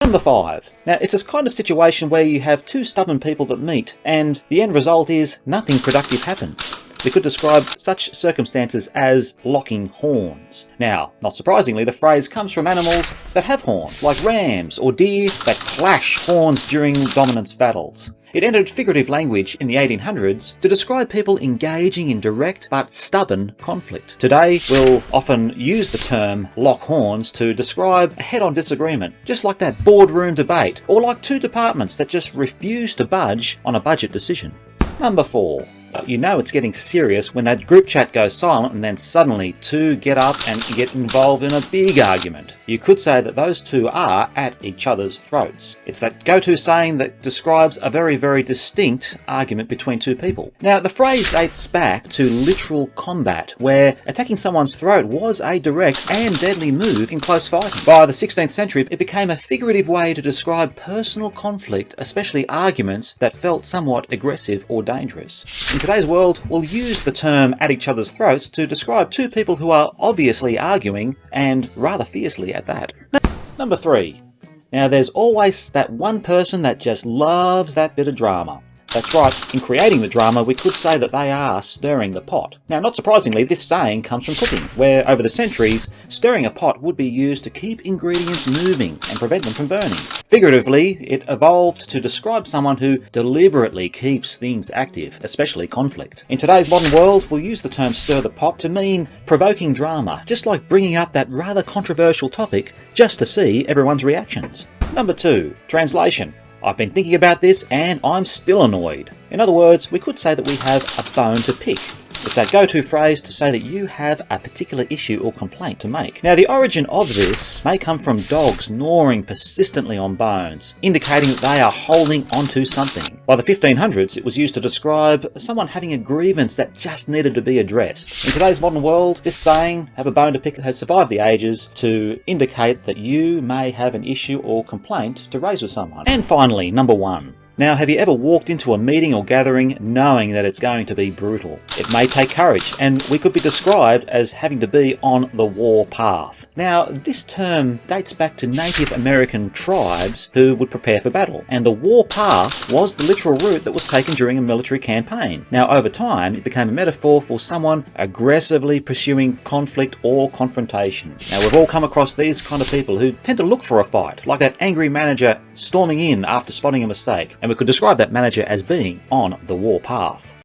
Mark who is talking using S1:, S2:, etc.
S1: Number 5. Now, it's this kind of situation where you have two stubborn people that meet, and the end result is nothing productive happens. We could describe such circumstances as locking horns. Now, not surprisingly, the phrase comes from animals that have horns, like rams or deer that clash horns during dominance battles. It entered figurative language in the 1800s to describe people engaging in direct but stubborn conflict. Today, we'll often use the term lock horns to describe a head-on disagreement, just like that boardroom debate, or like two departments that just refuse to budge on a budget decision. Number 4. You know it's getting serious when that group chat goes silent and then suddenly two get up and get involved in a big argument. You could say that those two are at each other's throats. It's that go-to saying that describes a very, very distinct argument between two people. Now, the phrase dates back to literal combat, where attacking someone's throat was a direct and deadly move in close fighting. By the 16th century, it became a figurative way to describe personal conflict, especially arguments that felt somewhat aggressive or dangerous. In today's world, we'll use the term at each other's throats to describe two people who are obviously arguing, and rather fiercely at that. Number 3. Now, there's always that one person that just loves that bit of drama. That's right, in creating the drama, we could say that they are stirring the pot. Now, not surprisingly, this saying comes from cooking, where over the centuries, stirring a pot would be used to keep ingredients moving and prevent them from burning. Figuratively, it evolved to describe someone who deliberately keeps things active, especially conflict. In today's modern world, we'll use the term stir the pot to mean provoking drama, just like bringing up that rather controversial topic just to see everyone's reactions. Number 2. Translation. I've been thinking about this and I'm still annoyed. In other words, we could say that we have a bone to pick. It's that go-to phrase to say that you have a particular issue or complaint to make. Now, the origin of this may come from dogs gnawing persistently on bones, indicating that they are holding onto something. By the 1500s, it was used to describe someone having a grievance that just needed to be addressed. In today's modern world, this saying, have a bone to pick, has survived the ages to indicate that you may have an issue or complaint to raise with someone. And finally, number 1. Now, have you ever walked into a meeting or gathering knowing that it's going to be brutal? It may take courage, and we could be described as having to be on the war path. Now, this term dates back to Native American tribes who would prepare for battle, and the war path was the literal route that was taken during a military campaign. Now, over time, it became a metaphor for someone aggressively pursuing conflict or confrontation. Now, we've all come across these kind of people who tend to look for a fight, like that angry manager storming in after spotting a mistake. And we could describe that manager as being on the war path.